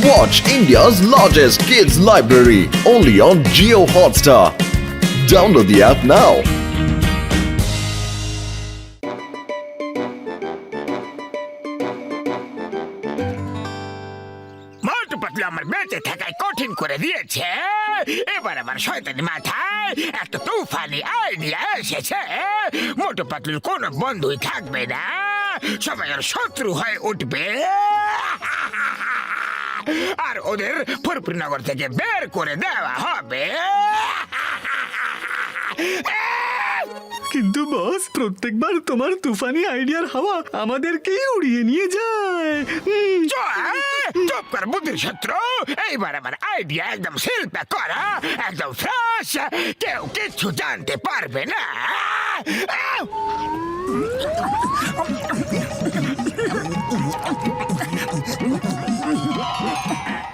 Watch India's largest kids library only on Jio Hotstar. Download the app now. Motu Patlu আমার বেঁচে থাকায় কঠিন করে দিয়েছে। এবার আমার শয়তানি মাথায় একটা তুফানি আইডিয়া এসেছে। মোটু পাতলুর কোনো বন্ধুই থাকবে না, সবাই আর শত্রু হয়ে উঠবে আর ওদের ফুরফুরনগর থেকে বের করে দেওয়া হবে। কিন্তু বস, প্রত্যেকবার তোমার তুফানি আইডিয়ার হাওয়া আমাদেরকেই উড়িয়ে নিয়ে যায়। চুপ কর বুদ্ধির শত্রু। এইবার আমার আইডিয়া একদম শিল্পে করা, একদম ফ্রেশ, কেউ কিচ্ছু জানতে পারবে না।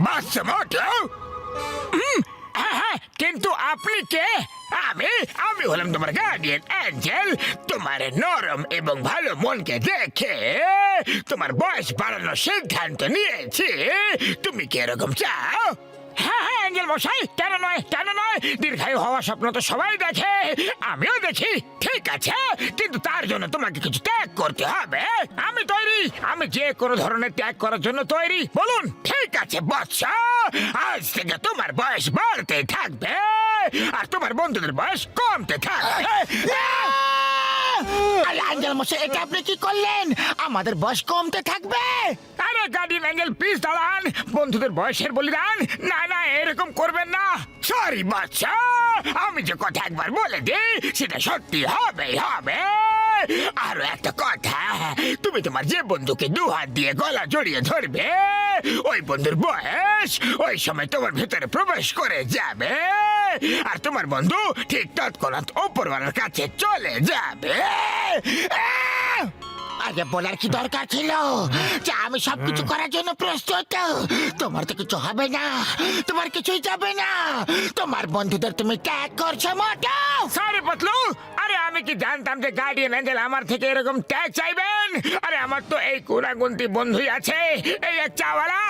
বাচ্চা মোটু, হ্যাঁ, কিন্তু আপনি কে? আমি হলাম তোমার গার্ডিয়ান অ্যাঞ্জেল। তোমার নরম এবং ভালো মনকে দেখে তোমার বয়স বাড়ানোর সিদ্ধান্ত নিয়েছি। তুমি কি এরকম চাও? হ্যাঁ হ্যাঁ অ্যাঞ্জেল মশাই, কেন নয় কেন নয়, দীর্ঘায়ু হওয়ার স্বপ্ন তো সবাই দেখে, আমিও দেখি। ঠিক আছে, কিন্তু তার জন্য তোমাকে কিছু ত্যাগ করতে হবে। আমি তৈরি, আমি যে কোনো ধরনের ত্যাগ করার জন্য তৈরি। বলুন। ঠিক আছে বাচ্চা, আজ থেকে তোমার বয়স বাড়তে থাকবে আর তোমার বন্ধুদের বয়স কমতে থাকবে। অ্যাঞ্জেল মশাই, এটা আপনি কি করলেন? আমাদের বয়স কমতে থাকবে? আরে গার্ডিয়ান অ্যাঞ্জেল, প্লিজ দাঁড়ান। বন্ধুদের বয়সের বলিদান? না না, এরকম করবেন না। সরি বাচ্চা, আমি যে কথা একবার বলে দিই সেটা সত্যি হবেই হবে। আরো একটা কথা, তুমি তোমার যে বন্ধুকে দু হাত দিয়ে গলা জড়িয়ে ধরবে, ওই বন্ধুর বয়স ওই সময় তোমার ভেতরে প্রবেশ করে যাবে আর তোমার বন্ধু ঠিক তৎক্ষণাৎ ওপরওয়ালার কাছে চলে যাবে। আগে বলার কি দরকার ছিল যে আমি সবকিছু করার জন্য প্রস্তুত? তোমার তো কিছু হবে না, তোমার কিছুই যাবে না। তোমার বন্ধুদের তুমি ত্যাগ করছো মোটু। সরি পাতলু, আরে আমি কি জানতাম যে গার্ডিয়ান অ্যাঞ্জেল আমার থেকে এরকম ত্যাগ চাইবেন? আরে আমার তো এই কোনাগুন্তি বন্ধুই আছে, এই এক চাওয়ালা।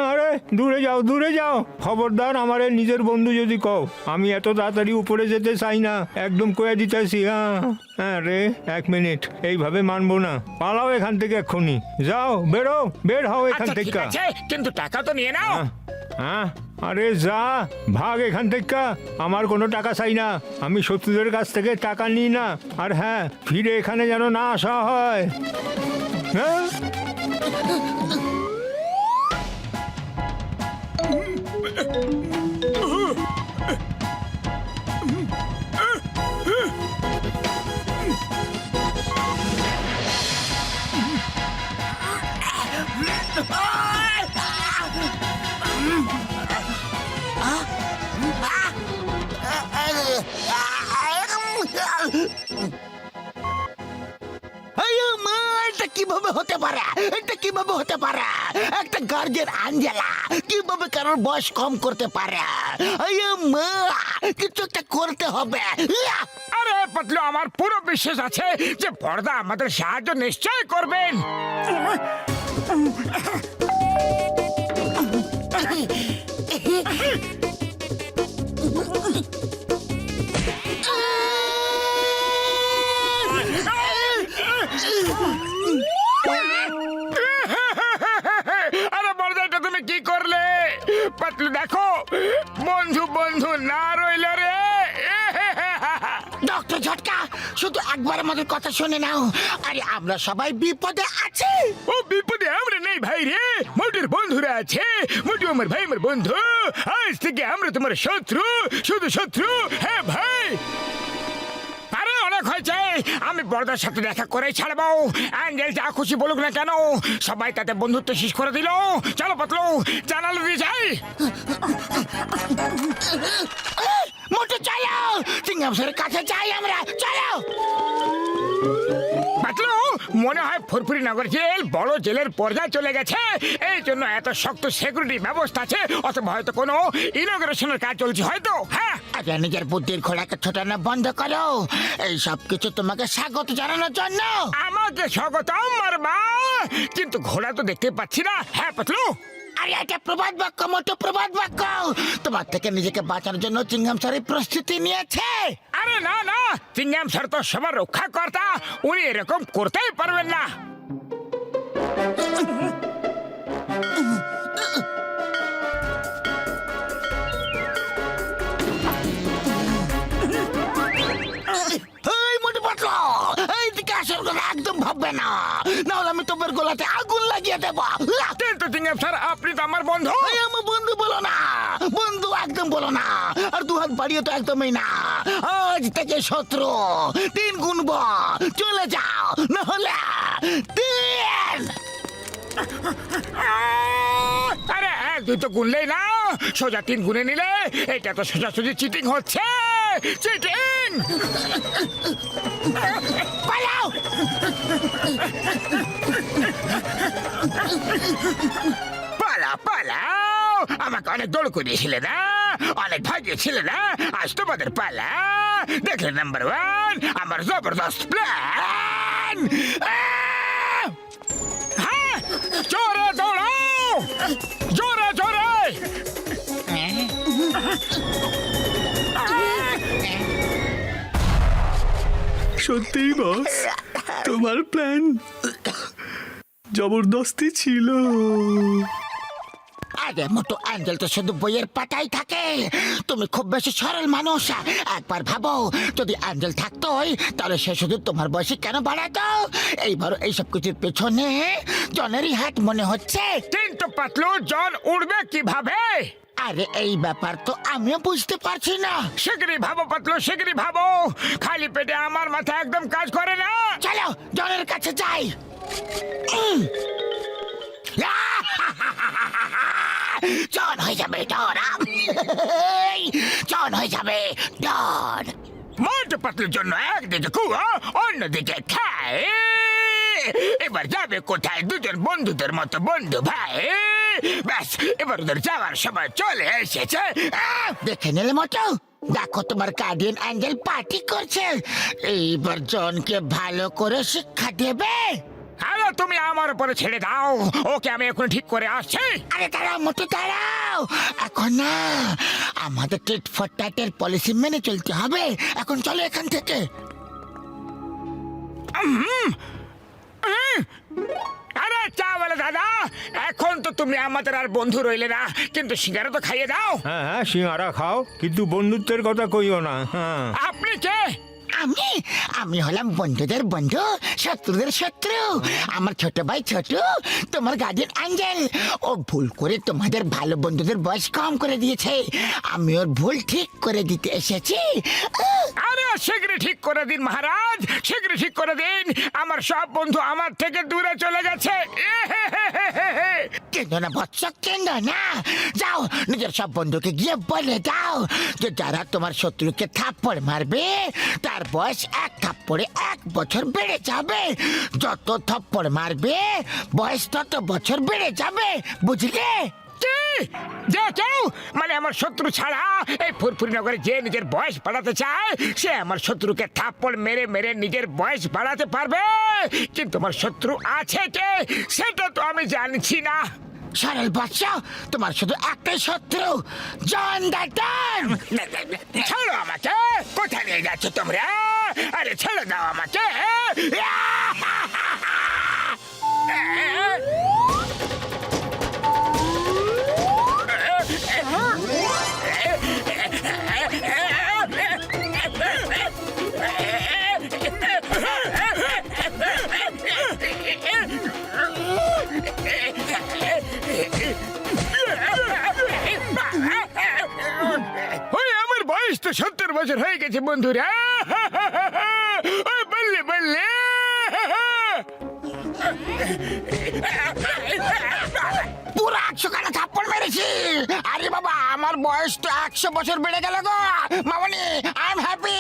আরে দূরে যাও, দূরে যাও। খবরদার আমারে নিজের বন্ধু যদি কও। আমি এত তাড়াতাড়ি উপরে যেতে চাই না, একদম কয়ে দিতেছি। হ্যাঁ রে, 1 মিনিট, এইভাবে মানবো না। পালাও এখান থেকে এক্ষুনি। যাও, বেরো, বের হও এখান আচ্ছা, ঠিক থেকে। আছে, কিন্তু টাকা তো নিয়ে নাও। হ্যাঁ, আরে যা, ভাগ এখান থেকে। আমার কোনো টাকা চাই না, আমি শত্রুদের কাছ থেকে টাকা নিই না। আর হ্যাঁ, ফিরে এখানে যেন না আসা হয়। হ্যাঁ, এটা কিভাবে হতে পারে? এটা কিভাবে হতে পারে? একটা গার্জিয়ান আঞ্জেলা কিভাবে কারোর বয়স কম করতে পারে? কিছু একটা করতে হবে। আরে পাতলু, আমার পুরো বিশ্বাস আছে যে পর্দা আমাদের সাহায্য নিশ্চয় করবেন। আরে পর্দা, এটা তুমি কি করলে? পাতলু দেখো, বন্ধু বন্ধু না রইল রে। ডক্টর ঝটকা, শুধু একবার আমাদের কথা শুনে নাও। আরে আমরা সবাই বিপদে আছি। ও বিপদে আমরা নেই ভাই রে, মোটুর বন্ধুরা আছে। মোটু আমার ভাই, আমার বন্ধু। আজ থেকে আমরা তোমার শত্রু, শুধু শত্রু। হ্যাঁ ভাই। আরে অনেক হয়েছে, আমি পর্দার সাথে দেখা করেই ছাড়বো। অ্যাঞ্জেল যা খুশি বলুক না কেন, সবাই তাতে বন্ধুত্ব শেষ করে দিল। চলো পাতলু, জানালে দিয়ে যাই। মোটু চলো, সিংহাসনের কাছে যাই আমরা, চলো। পাতলু, মনে হয় ফুরফুরিনগর জেল বড় জেলের পর্যায়ে চলে গেছে, এই জন্য এত শক্ত সিকিউরিটি ব্যবস্থা আছে। অথবা হয়তো কোনো ইনোগ্রেশনের কাজ চলছে হয়তো। হ্যাঁ, আগে নিজের বুদ্ধির ঘোড়াকে ছোটানো বন্ধ করো। এই সব কিছু তোমাকে স্বাগত জানানোর জন্য। আমাকে স্বাগতম মারবা, কিন্তু ঘোড়া তো দেখতে পাচ্ছি না। হ্যাঁ পাতলু, আরে এটা প্রবাদ বাক্য, মোটো প্রবাদ বাক্য। তোমার থেকে নিজেকে বাঁচানোর জন্য চিংগাম স্যার এই প্রস্তুতি নিয়েছে। আরে না না, চিংগাম স্যার তো সবার রক্ষাকর্তা, উনি এরকম করতেই পারবেন না। এই মোটু পাতলা, এই দিকে আসার কথা একদম ভাববে না, নাহলে আমি তোমার গলাতে আগুন লাগিয়ে দেবো। কিন্তু চিংগাম স্যার, আপনি তো আমার বন্ধু। এই আমার বন্ধু বলো না, বন্ধু একদম বলো না, আর দু হাত বাড়িয়ে তো একদমই না। আজ থেকে শত্রু, 3 গুনব, চলে যাও, নাহলে 3। আরে 1 2 তো গুনলেই না, সোজা 3 গুনে নিলে এটা তো সোজাসুজি চিটিং হচ্ছে, চিটিং। পালাও। পালাও, আমাকে অনেক দৌড় করিয়েছিলে না, অনেক ভাগিয়েছিলে না, আজ তোমাদের পালা। দেখলে নাম্বার 1 আমার জবরদস্ত প্ল্যান। হ্যাঁ, জোরে দৌড়াও, জোরে জোরে। সত্যি বস, তোমার প্ল্যান জবরদস্তি ছিল। আরে মোটো অ্যাঞ্জেল তো শুধু বইয়ের পাতায় থাকে, তুমি খুব বেশি সরল মানুষ। একবার ভাবো, যদি অ্যাঞ্জেল থাকতোই তাহলে সে শুধু তোমার বয়সী কেন বাড়াতো? এইবার এইসব কিছুর পেছনে জনেরই হাত মনে হচ্ছে। কিন্তু পাতলু, জন উড়বে কিভাবে? আরে এই ব্যাপার তো আমিও বুঝতে পারছি না। শিগগিরই ভাবো পাতলু, শিগগিরই ভাবো, খালি পেটে আমার মাথা একদম কাজ করে না। চলো জনের কাছে যাই। জন হয়ে যাবে ডন, জন হয়ে যাবে ডন। মোটু পাতলুর জন্য একদিকে কুয়া, অন্যদিকে খায়। এবার যাবে কোথায়? দুজন বন্ধুদের মতো বন্ধু ভাই। ব্যাস, এবার ওদের যাওয়ার সময় চলে এসেছে। দেখে নিলে মতো, দেখো তোমার গার্ডিয়ান অ্যাঞ্জেল পার্টি করছে। এইবার জনকে ভালো করে শিক্ষা দেবে। আরে তুমি আমার উপরে ছেড়ে দাও, ওকে আমি এখন ঠিক করে আসছি। আরে দাঁড়াও মোটু, দাঁড়াও, এখন না, আমাদের টিট ফর ট্যাটের পলিসি মেনে চলতে হবে। এখন চলো এখান থেকে। আরে চা বলে দাদা, এখন তো তুমি আমাদের আর বন্ধু রইলে না, কিন্তু সিঙ্গারা তো খাইয়ে দাও। হ্যাঁ হ্যাঁ, সিঙ্গারা খাও, কিন্তু বন্ধুত্বের কথা কইও না। হ্যাঁ, আপনি কে? আমি হলাম বন্ধুদের বন্ধু, শত্রুদের শত্রু। আমার ছোট ভাই ছোট, তোমার গার্ডিয়ান অ্যাঞ্জেল, ও ভুল করে তোমাদের ভালো বন্ধুদের বয়স কম করে দিয়েছে। আমি ওর ভুল ঠিক করে দিতে এসেছি। আরে শীঘ্রই ঠিক করে দিন মহারাজ, শীঘ্রই ঠিক করে দিন। আমার সব বন্ধু আমার থেকে দূরে চলে গেছে। কেন না বৎস, কেন না? যাও, নিজের সব বন্ধুকে গিয়ে বলে দাও যে যারা তোমার শত্রুকে থাপ্পড় মারবে তার বয়স 1 থাপ্পড়ে 1 বছর বেড়ে যাবে। যত থাপ্পড় মারবে বয়স তত বছর বেড়ে যাবে, বুঝলে? কি? যে কেউ, মানে আমার শত্রু ছাড়া এই ফুরফুরি নগরে যে নিজের বয়স বাড়াতে চায়, সে আমার শত্রুকে থাপ্পড় মেরে মেরে নিজের বয়স বাড়াতে পারবে। কিন্তু আমার শত্রু আছে কে, সেটা তো আমি জানছি না। সরল বাচ্চা, তোমার শুধু একটাই শত্রু, জন ডাটন। ছাড়ো আমাকে, কোথায় নিয়ে যাচ্ছ তোমরা? আরে ছেড়ে দাও আমাকে। আমার বয়স তো 70 বছর হয়ে গেছে বন্ধুরা। বললে বললে পুরো 100 খানা থাপ্পড় মেরেছি। আরে বাবা, আমার বয়স তো 100 বছর বেড়ে গেল গো মামনি। I am happy.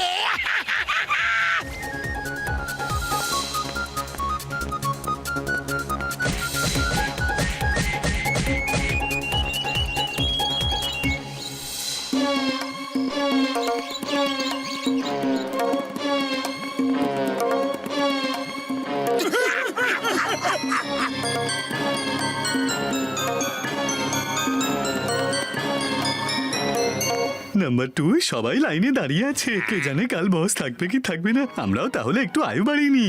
নাম্বার 2 সবাই লাইনে দাঁড়িয়ে আছে, কে জানে কাল বস থাকবে কি থাকবে না। আমরাও তাহলে একটু আয়ু বাড়িনি।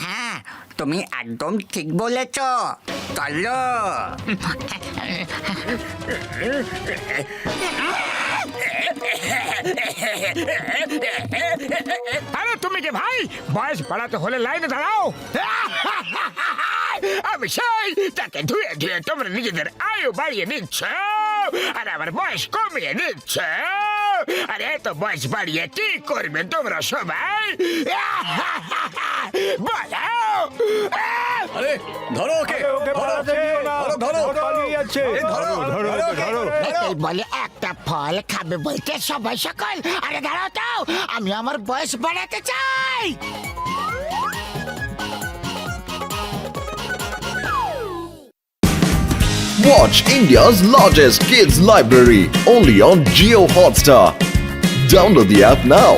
হ্যাঁ, তুমি একদম ঠিক বলেছ। চলো। আরে তুমি কি ভাই বয়স বাড়াতে হলে লাইনে দাঁড়াও? আমি সেই তাকে ধুয়ে ধুয়ে তোমরা নিজেদের আয়ু বাড়িয়ে নিচ্ছ আর আমার বয়স কমিয়ে নিচ্ছ। আরে এত বয়স বাড়িয়ে কি করবে তোমরা সবাই? বলো। আরে ধরো ওকে, ওকে পালাতে দিও না। ধরো। ও পালিয়ে যাচ্ছে। ধরো ধরো ওকে, ধরো। এই বলে একটা ফল খাবে বলতে সবাই সকল। আরে দাঁড়াও তো, আমি আমার বয়স বাড়াতে চাই। Watch India's largest kids library only on Geo Hotstar. Download the app now.